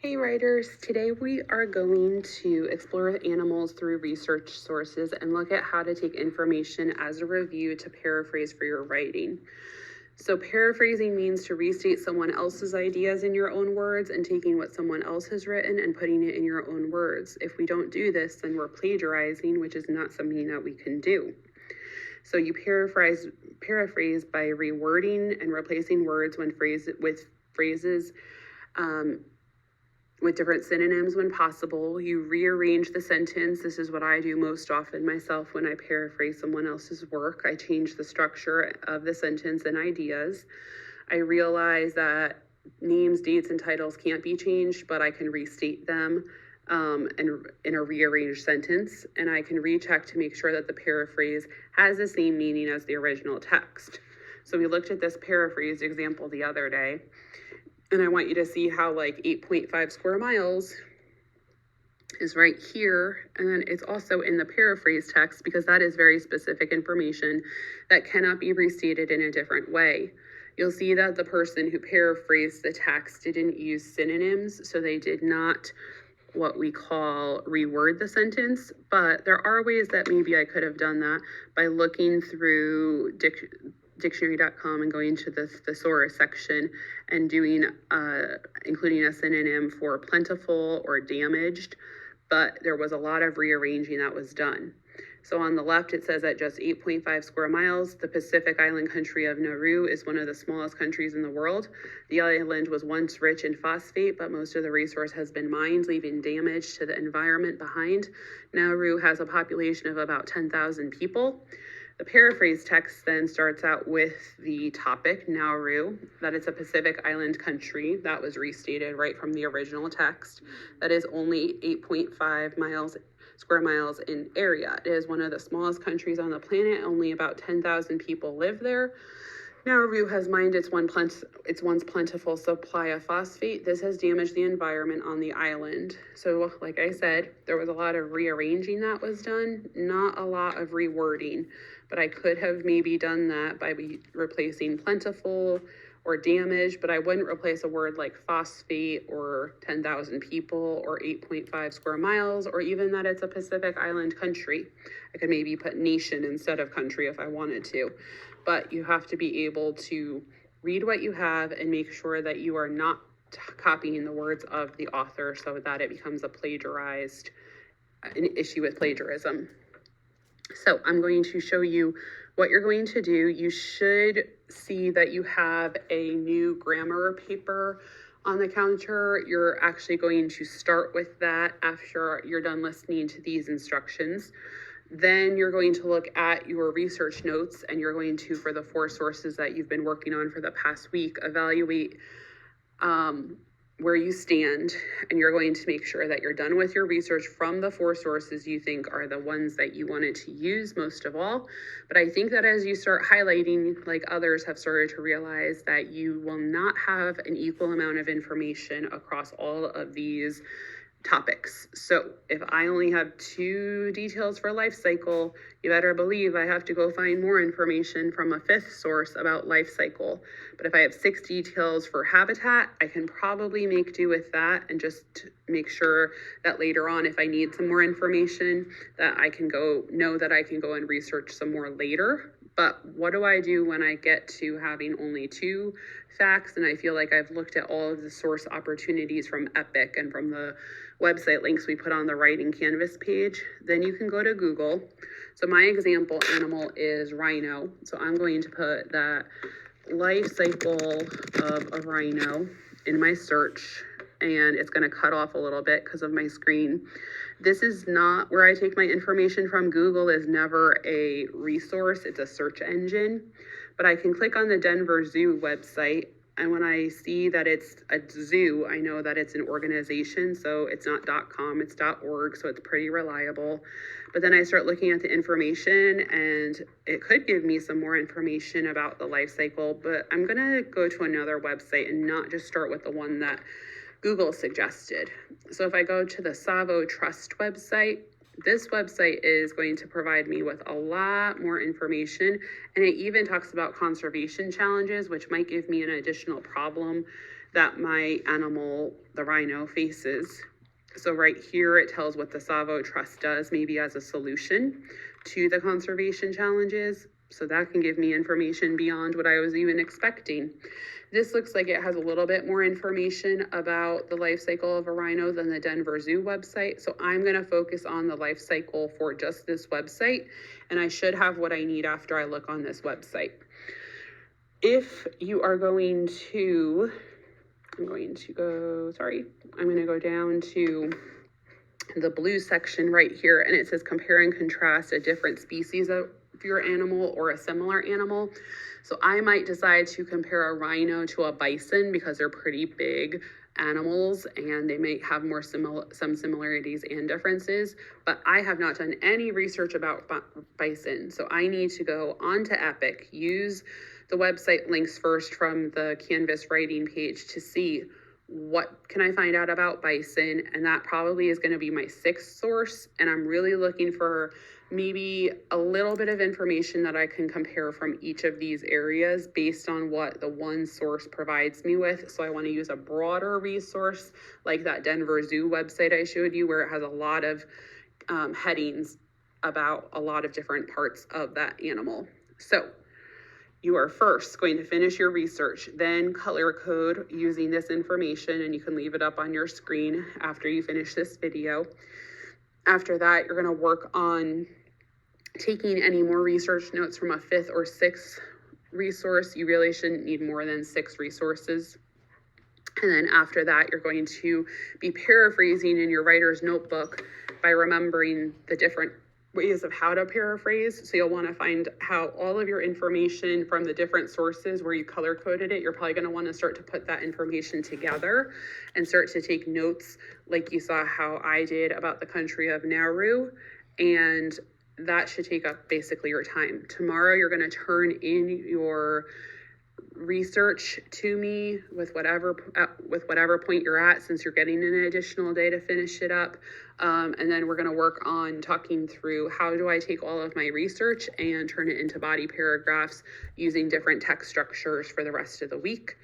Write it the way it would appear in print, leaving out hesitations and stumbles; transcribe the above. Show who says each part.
Speaker 1: Hey writers, today we are going to explore animals through research sources and look at how to take information as a review to paraphrase for your writing. So paraphrasing means to restate someone else's ideas in your own words and taking what someone else has written and putting it in your own words. If we don't do this, then we're plagiarizing, which is not something that we can do. So you paraphrase by rewording and replacing words with phrases with different synonyms when possible. You rearrange the sentence. This is what I do most often myself when I paraphrase someone else's work. I change the structure of the sentence and ideas. I realize that names, dates, and titles can't be changed, but I can restate them in a rearranged sentence, and I can recheck to make sure that the paraphrase has the same meaning as the original text. So we looked at this paraphrase example the other day, and I want you to see how like 8.5 square miles is right here. And then it's also in the paraphrase text because that is very specific information that cannot be restated in a different way. You'll see that the person who paraphrased the text didn't use synonyms, so they did not what we call reword the sentence, but there are ways that maybe I could have done that by looking through dictionary.com and going to the thesaurus section and doing including a synonym for plentiful or damaged, but there was a lot of rearranging that was done. So on the left it says at just 8.5 square miles, the Pacific island country of Nauru is one of the smallest countries in the world. The island was once rich in phosphate, but most of the resource has been mined, leaving damage to the environment behind. Nauru has a population of about 10,000 people. The paraphrase text then starts out with the topic, Nauru, that it's a Pacific island country. That was restated right from the original text. That is only 8.5 square miles in area. It is one of the smallest countries on the planet. Only about 10,000 people live there. Nauru has mined its once plentiful supply of phosphate. This has damaged the environment on the island. So like I said, there was a lot of rearranging that was done, not a lot of rewording, but I could have maybe done that by replacing plentiful or damaged, but I wouldn't replace a word like phosphate or 10,000 people or 8.5 square miles, or even that it's a Pacific island country. I could maybe put nation instead of country if I wanted to. But you have to be able to read what you have and make sure that you are not copying the words of the author so that it becomes an issue with plagiarism. So I'm going to show you what you're going to do. You should see that you have a new grammar paper on the counter. You're actually going to start with that after you're done listening to these instructions. Then you're going to look at your research notes and you're going to, for the 4 sources that you've been working on for the past week, evaluate where you stand, and you're going to make sure that you're done with your research from the 4 sources you think are the ones that you wanted to use most of all. But I think that as you start highlighting, like others have started to realize, that you will not have an equal amount of information across all of these topics. So if I only have 2 details for life cycle, you better believe I have to go find more information from a 5th source about life cycle. But if I have 6 details for habitat, I can probably make do with that and just make sure that later on, if I need some more information, that I can go and research some more later. But what do I do when I get to having only 2 facts and I feel like I've looked at all of the source opportunities from EPIC and from the website links we put on the Writing Canvas page? Then you can go to Google. So my example animal is rhino. So I'm going to put that life cycle of a rhino in my search, and it's going to cut off a little bit because of my screen. This is not where I take my information from. Google is never a resource, it's a search engine. But I can click on the Denver Zoo website, and when I see that it's a zoo, I know that it's an organization, so it's not .com, it's .org, so it's pretty reliable. But then I start looking at the information, and it could give me some more information about the life cycle, but I'm gonna go to another website and not just start with the one that Google suggested. So if I go to the Savo Trust website, this website is going to provide me with a lot more information, and it even talks about conservation challenges, which might give me an additional problem that my animal, the rhino, faces. So right here, it tells what the Tsavo Trust does, maybe as a solution to the conservation challenges. So that can give me information beyond what I was even expecting. This looks like it has a little bit more information about the life cycle of a rhino than the Denver Zoo website. So I'm going to focus on the life cycle for just this website, and I should have what I need after I look on this website. If you are going to, I'm going to go down to the blue section right here, and it says compare and contrast a different species of your animal or a similar animal. So I might decide to compare a rhino to a bison because they're pretty big animals and they may have some similarities and differences, but I have not done any research about bison. So I need to go onto Epic, use the website links first from the Canvas writing page to see what can I find out about bison, and that probably is going to be my sixth source. And I'm really looking for maybe a little bit of information that I can compare from each of these areas based on what the one source provides me with. So I want to use a broader resource like that Denver Zoo website I showed you, where it has a lot of headings about a lot of different parts of that animal. So you are first going to finish your research, then color code using this information, and you can leave it up on your screen after you finish this video. After that, you're going to work on taking any more research notes from a fifth or sixth resource. You really shouldn't need more than 6 resources. And then after that, you're going to be paraphrasing in your writer's notebook by remembering the different ways of how to paraphrase. So you'll want to find how all of your information from the different sources where you color coded it, you're probably going to want to start to put that information together and start to take notes like you saw how I did about the country of Nauru. And that should take up basically your time. Tomorrow, you're going to turn in your research to me with whatever point you're at, since you're getting an additional day to finish it up. And then we're going to work on talking through how do I take all of my research and turn it into body paragraphs using different text structures for the rest of the week.